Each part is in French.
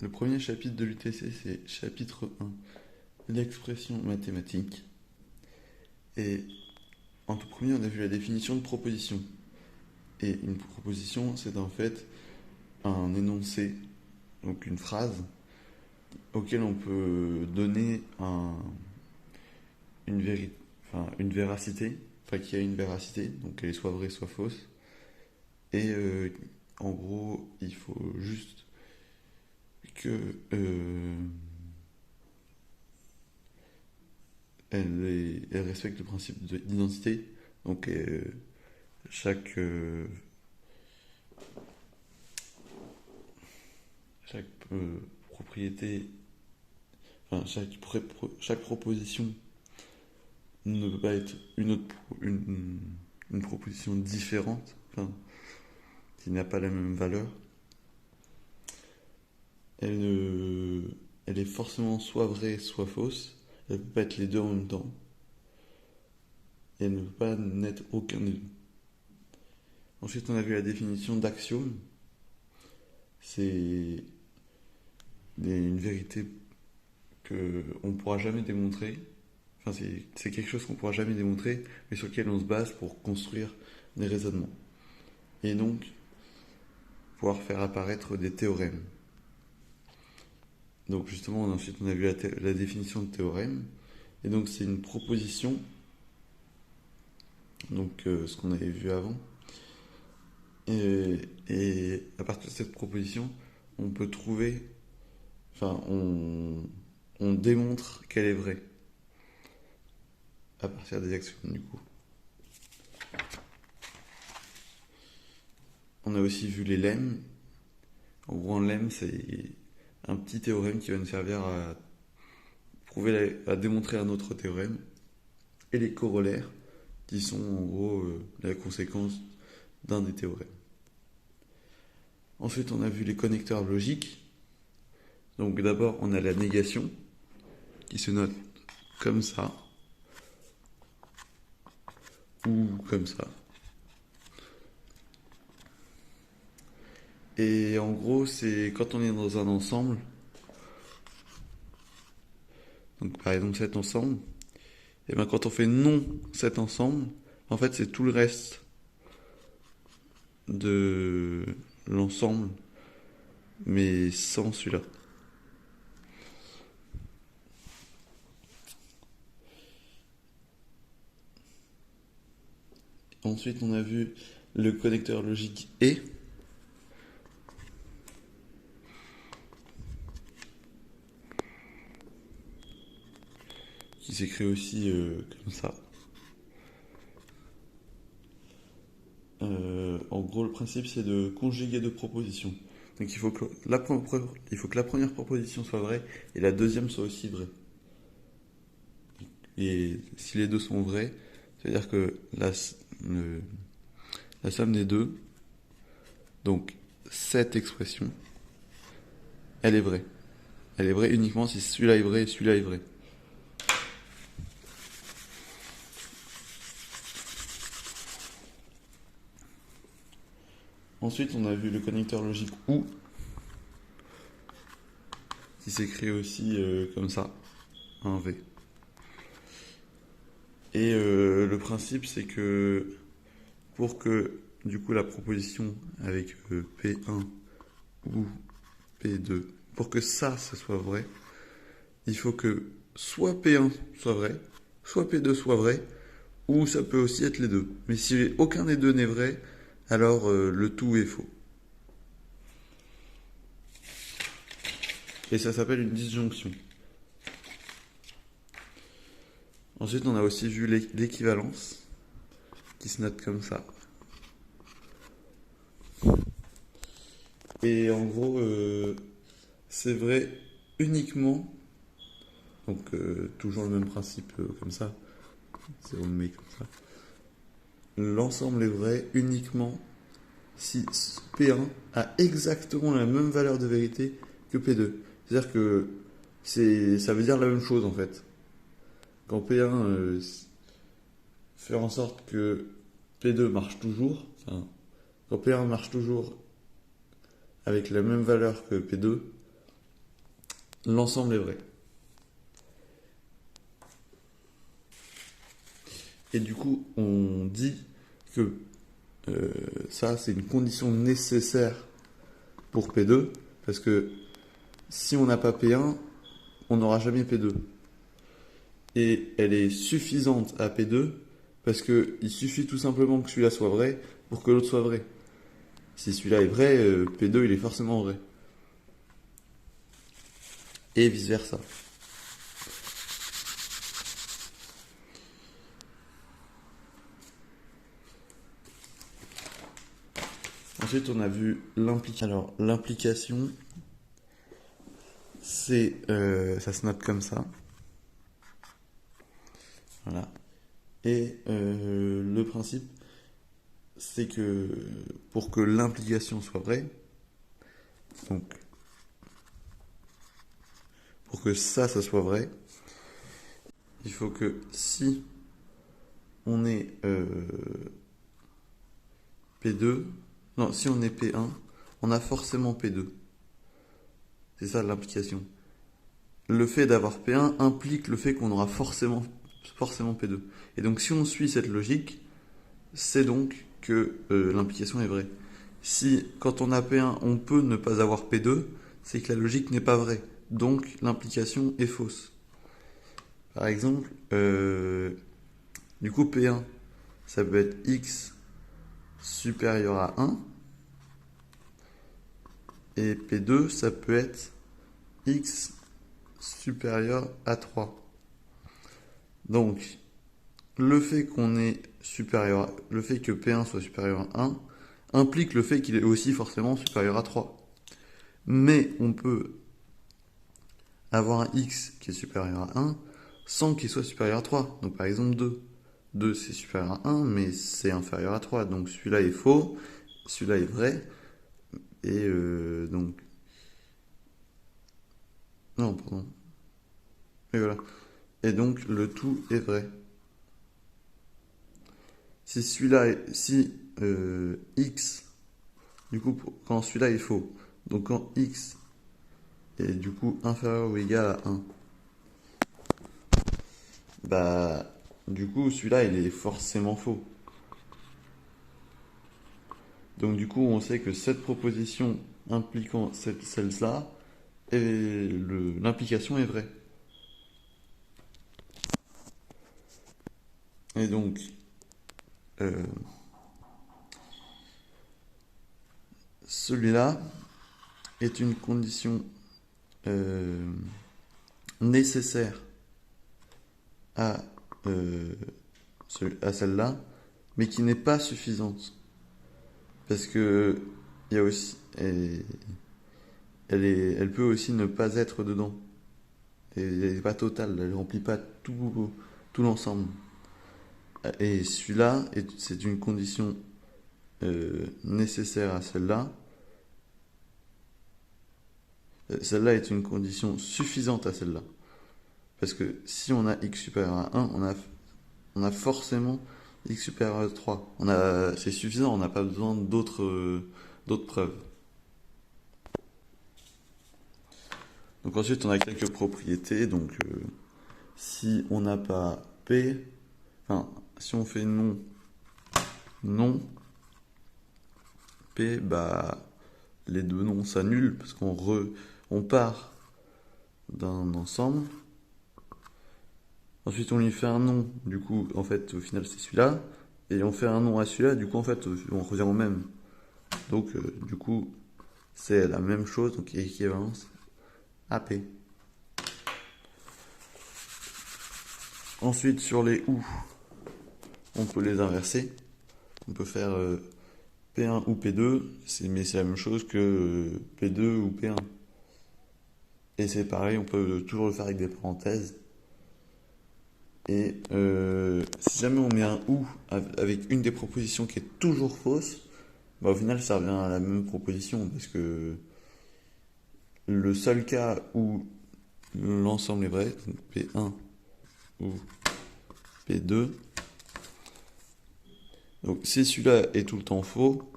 le premier chapitre de l'UTC, c'est chapitre 1, l'expression mathématique. Et en tout premier, on a vu la définition de proposition. Et une proposition, c'est en fait un énoncé, donc une phrase, auquel on peut donner une véracité, enfin qui a une véracité, donc qu'elle soit vraie, soit fausse. Et en gros, il faut juste que elle respecte le principe d'identité. Donc chaque, euh, chaque propriété, enfin chaque proposition ne peut pas être une proposition différente, enfin, qui n'a pas la même valeur. Elle, elle est forcément soit vraie, soit fausse. Elle ne peut pas être les deux en même temps. Et elle ne peut pas n'être aucun des deux. Ensuite, on a vu la définition d'axiome. C'est une vérité qu'on ne pourra jamais démontrer. Enfin, c'est quelque chose qu'on ne pourra jamais démontrer, mais sur lequel on se base pour construire des raisonnements. Et donc, pouvoir faire apparaître des théorèmes. Donc justement, ensuite on a vu la définition de théorème. Et donc c'est une proposition, donc ce qu'on avait vu avant. Et à partir de cette proposition, on peut trouver, enfin on démontre qu'elle est vraie. À partir des axiomes du coup. On a aussi vu les lemmes. En gros, un lemme, c'est un petit théorème qui va nous servir à à démontrer un autre théorème. Et les corollaires, qui sont en gros la conséquence d'un des théorèmes. Ensuite, on a vu les connecteurs logiques. Donc d'abord, on a la négation, qui se note comme ça, ou comme ça. Et en gros, c'est quand on est dans un ensemble, donc par exemple cet ensemble, et bien quand on fait non cet ensemble, en fait c'est tout le reste de l'ensemble, mais sans celui-là. Ensuite, on a vu le connecteur logique et. Qui s'écrit aussi comme ça. En gros, le principe, c'est de conjuguer deux propositions. Donc il faut que la première proposition soit vraie et la deuxième soit aussi vraie. Et si les deux sont vrais, c'est-à-dire que la somme des deux, donc cette expression, elle est vraie. Elle est vraie uniquement si celui-là est vrai et celui-là est vrai. Ensuite, on a vu le connecteur logique OU, qui s'écrit aussi comme ça, un V. Et le principe, c'est que pour que du coup la proposition avec P1 ou P2, pour que ça soit vrai, il faut que soit P1 soit vrai, soit P2 soit vrai, ou ça peut aussi être les deux. Mais si aucun des deux n'est vrai, alors le tout est faux. Et ça s'appelle une disjonction. Ensuite, on a aussi vu l'équivalence, qui se note comme ça. Et en gros, c'est vrai uniquement, donc toujours le même principe comme ça, c'est on le met comme ça. L'ensemble est vrai uniquement si P1 a exactement la même valeur de vérité que P2. C'est-à-dire que ça veut dire la même chose en fait. Quand P1 fait en sorte que P2 marche toujours, enfin, quand P1 marche toujours avec la même valeur que P2, l'ensemble est vrai. Et du coup, on dit que ça, c'est une condition nécessaire pour P2, parce que si on n'a pas P1, on n'aura jamais P2. Et elle est suffisante à P2, parce qu'il suffit tout simplement que celui-là soit vrai pour que l'autre soit vrai. Si celui-là est vrai, P2 il est forcément vrai. Et vice-versa. Ensuite, on a vu l'implication. Alors, l'implication, c'est, ça se note comme ça. Voilà. Et le principe, c'est que pour que l'implication soit vraie, donc pour que ça soit vrai, il faut que si on est P2, non, si on est P1, on a forcément P2. C'est ça l'implication. Le fait d'avoir P1 implique le fait qu'on aura forcément P2. Et donc si on suit cette logique, c'est donc que l'implication est vraie. Si quand on a P1, on peut ne pas avoir P2, c'est que la logique n'est pas vraie. Donc l'implication est fausse. Par exemple, du coup P1, ça peut être x supérieur à 1. Et P2, ça peut être x supérieur à 3. Donc, le fait le fait que P1 soit supérieur à 1 implique le fait qu'il est aussi forcément supérieur à 3. Mais on peut avoir un x qui est supérieur à 1 sans qu'il soit supérieur à 3. Donc par exemple 2. 2 c'est supérieur à 1 mais c'est inférieur à 3. Donc celui-là est faux, celui-là est vrai. Et donc... Non, pardon. Et voilà. Et donc le tout est vrai. Si celui-là est... Si x... Du coup, quand celui-là est faux, donc quand x est du coup inférieur ou égal à 1, bah du coup celui-là il est forcément faux. Donc du coup on sait que cette proposition impliquant celle-là, l'implication est vraie. Et donc celui-là est une condition nécessaire à celle-là, mais qui n'est pas suffisante. Parce que il y a aussi, elle peut aussi ne pas être dedans. Et elle n'est pas totale, elle ne remplit pas tout l'ensemble. Et celui-là, c'est une condition nécessaire à celle-là. Celle-là est une condition suffisante à celle-là. Parce que si on a x supérieur à 1, on a forcément x supérieur à 3. C'est suffisant, on n'a pas besoin d'autres preuves. Donc ensuite, on a quelques propriétés. Donc si on n'a pas P, enfin, si on fait non, P, bah, les deux noms s'annulent parce on part d'un ensemble. Ensuite, on lui fait un nom, du coup, en fait, au final, c'est celui-là. Et on fait un nom à celui-là, du coup, en fait, on revient au même. Donc, du coup, c'est la même chose, donc équivalence AP. Ensuite, sur les ou, on peut les inverser. On peut faire P1 ou P2, mais c'est la même chose que P2 ou P1. Et c'est pareil, on peut toujours le faire avec des parenthèses. Et si jamais on met un ou avec une des propositions qui est toujours fausse, bah, au final ça revient à la même proposition parce que le seul cas où l'ensemble est vrai, donc P1 ou P2, donc si celui-là est tout le temps faux,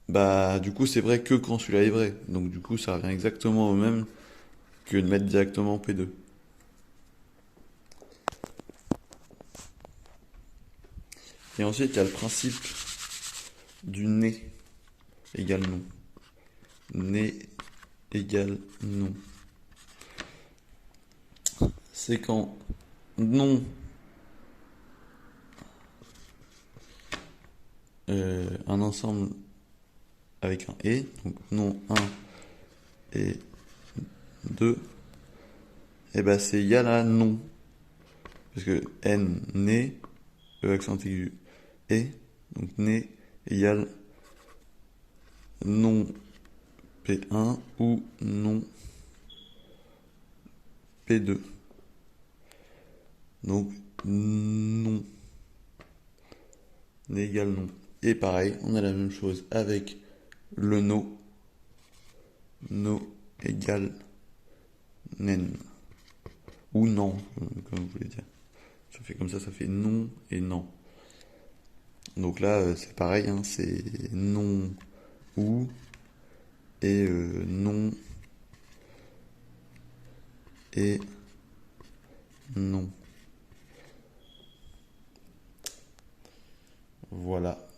bah du coup c'est vrai que quand celui-là est vrai. Donc du coup ça revient exactement au même que de mettre directement P2. Et ensuite, il y a le principe du né égale non. Né égale non. C'est quand non un ensemble avec un et, donc non 1 et 2, et ben c'est égal à non. Parce que n, né, e accent aigu, et, donc né égale non P1 ou non P2. Donc non. Né égale non. Et pareil, on a la même chose avec le no. No égale nen. Ou non, comme vous voulez dire. Ça fait comme ça fait non et non. Donc là, c'est pareil, hein, c'est non ou et non et non. Voilà.